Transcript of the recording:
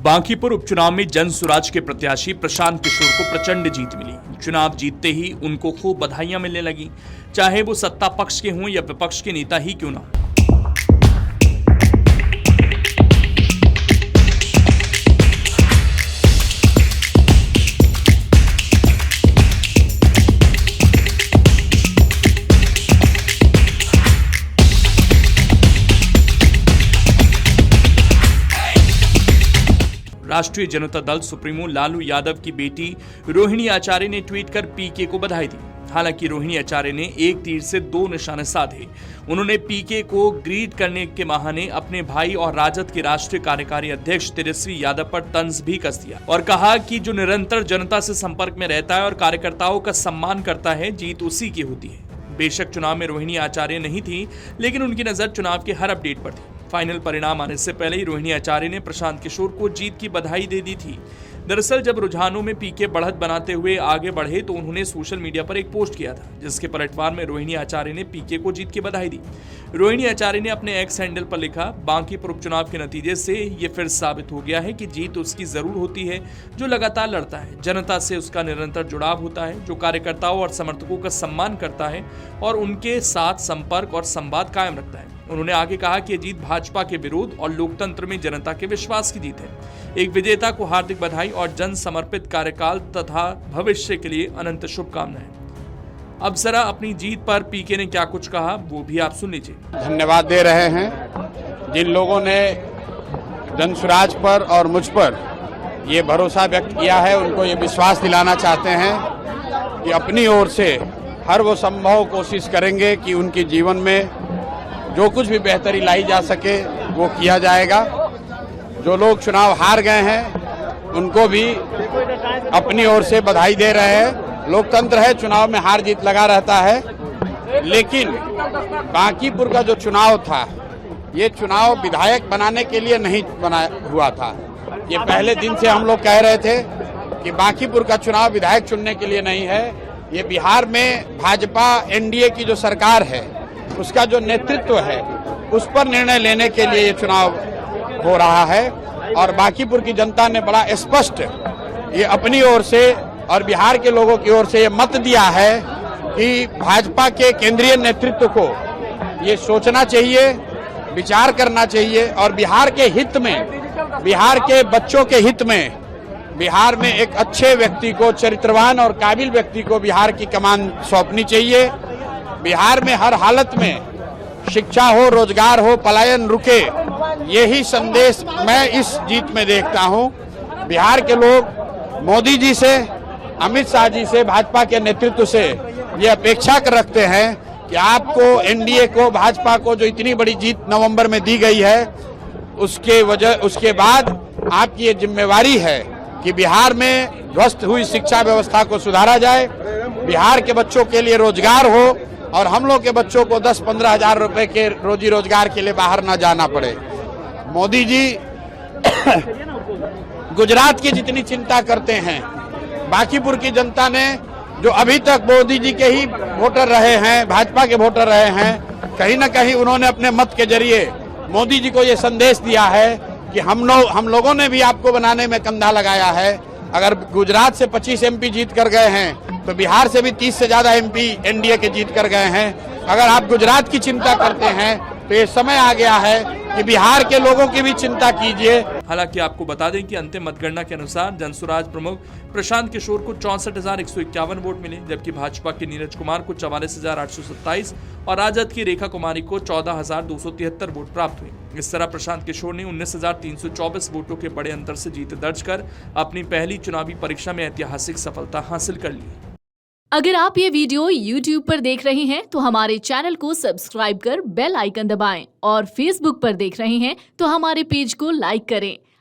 बांकीपुर उपचुनाव में जनसुराज के प्रत्याशी प्रशांत किशोर को प्रचंड जीत मिली। चुनाव जीतते ही उनको खूब बधाइयां मिलने लगी, चाहे वो सत्ता पक्ष के हों या विपक्ष के नेता ही क्यों ना। राष्ट्रीय जनता दल सुप्रीमो लालू यादव की बेटी रोहिणी आचार्य ने ट्वीट कर पीके को बधाई दी। हालांकि रोहिणी आचार्य ने एक तीर से दो निशाने साधे। उन्होंने पीके को ग्रीट करने के बहाने अपने भाई और राजद के राष्ट्रीय कार्यकारी अध्यक्ष तेजस्वी यादव पर तंज भी कस दिया और कहा कि जो निरंतर जनता से संपर्क में रहता है और कार्यकर्ताओं का सम्मान करता है, जीत उसी की होती है। बेशक चुनाव में रोहिणी आचार्य नहीं थी, लेकिन उनकी नजर चुनाव के हर अपडेट पर थी। फाइनल परिणाम आने से पहले ही रोहिणी आचार्य ने प्रशांत किशोर को जीत की बधाई दे दी थी। दरअसल जब रुझानों में पीके बढ़त बनाते हुए आगे बढ़े तो उन्होंने सोशल मीडिया पर एक पोस्ट किया था, जिसके पलटवार में रोहिणी आचार्य ने पीके को जीत की बधाई दी। रोहिणी आचार्य ने अपने एक्स हैंडल पर लिखा, बांकीपुर उपचुनाव के नतीजे से ये फिर साबित हो गया है कि जीत उसकी जरूर होती है जो लगातार लड़ता है, जनता से उसका निरंतर जुड़ाव होता है, जो कार्यकर्ताओं और समर्थकों का सम्मान करता है और उनके साथ संपर्क और संवाद कायम रखता है। उन्होंने आगे कहा कि यह जीत भाजपा के विरोध और लोकतंत्र में जनता के विश्वास की जीत है। एक विजेता को हार्दिक बधाई और जन समर्पित कार्यकाल तथा भविष्य के लिए अनंत शुभकामनाएं। अब जरा अपनी जीत पर पीके ने क्या कुछ कहा वो भी आप सुन लीजिए। धन्यवाद दे रहे हैं जिन लोगों ने जनसुराज पर और मुझ पर ये भरोसा व्यक्त किया है, उनको ये विश्वास दिलाना चाहते हैं कि अपनी ओर से हर वो संभव कोशिश करेंगे कि उनके जीवन में जो कुछ भी बेहतरी लाई जा सके वो किया जाएगा। जो लोग चुनाव हार गए हैं उनको भी अपनी ओर से बधाई दे रहे हैं। लोकतंत्र है, चुनाव में हार जीत लगा रहता है, लेकिन बांकीपुर का जो चुनाव था ये चुनाव विधायक बनाने के लिए नहीं बना हुआ था। ये पहले दिन से हम लोग कह रहे थे कि बांकीपुर का चुनाव विधायक चुनने के लिए नहीं है। ये बिहार में भाजपा एनडीए की जो सरकार है उसका जो नेतृत्व है उस पर निर्णय लेने के लिए ये चुनाव हो रहा है। और बांकीपुर की जनता ने बड़ा स्पष्ट ये अपनी ओर से और बिहार के लोगों की ओर से ये मत दिया है कि भाजपा के केंद्रीय नेतृत्व को ये सोचना चाहिए, विचार करना चाहिए और बिहार के हित में, बिहार के बच्चों के हित में, बिहार में एक अच्छे व्यक्ति को, चरित्रवान और काबिल व्यक्ति को बिहार की कमान सौंपनी चाहिए। बिहार में हर हालत में शिक्षा हो, रोजगार हो, पलायन रुके, यही संदेश मैं इस जीत में देखता हूं। बिहार के लोग मोदी जी से, अमित शाह जी से, भाजपा के नेतृत्व से ये अपेक्षा कर रखते हैं कि आपको, एनडीए को, भाजपा को जो इतनी बड़ी जीत नवंबर में दी गई है उसके बाद आपकी ये जिम्मेवारी है कि बिहार में ध्वस्त हुई शिक्षा व्यवस्था को सुधारा जाए, बिहार के बच्चों के लिए रोजगार हो और हम लोग के बच्चों को 10-15 हजार रुपए के रोजी रोजगार के लिए बाहर न जाना पड़े। मोदी जी गुजरात की जितनी चिंता करते हैं, बांकीपुर की जनता ने जो अभी तक मोदी जी के ही वोटर रहे हैं, भाजपा के वोटर रहे हैं, कहीं ना कहीं उन्होंने अपने मत के जरिए मोदी जी को ये संदेश दिया है कि हम लोगों ने भी आपको बनाने में कंधा लगाया है। अगर गुजरात से 25 एमपी जीत कर गए हैं तो बिहार से भी 30 से ज्यादा एमपी एनडीए के जीत कर गए हैं। अगर आप गुजरात की चिंता करते हैं तो ये समय आ गया है कि बिहार के लोगों की भी चिंता कीजिए। हालांकि आपको बता दें कि अंतिम मतगणना के अनुसार जनसुराज प्रमुख प्रशांत किशोर को 64,151 वोट मिले, जबकि भाजपा के नीरज कुमार को 44,827 और राजद की रेखा कुमारी को 14,273 वोट प्राप्त हुए। इस तरह प्रशांत किशोर ने 19,324 वोटों के बड़े अंतर से जीत दर्ज कर अपनी पहली चुनावी परीक्षा में ऐतिहासिक सफलता हासिल कर ली। अगर आप ये वीडियो YouTube पर देख रहे हैं तो हमारे चैनल को सब्सक्राइब कर बेल आइकन दबाएं और Facebook पर देख रहे हैं तो हमारे पेज को लाइक करें।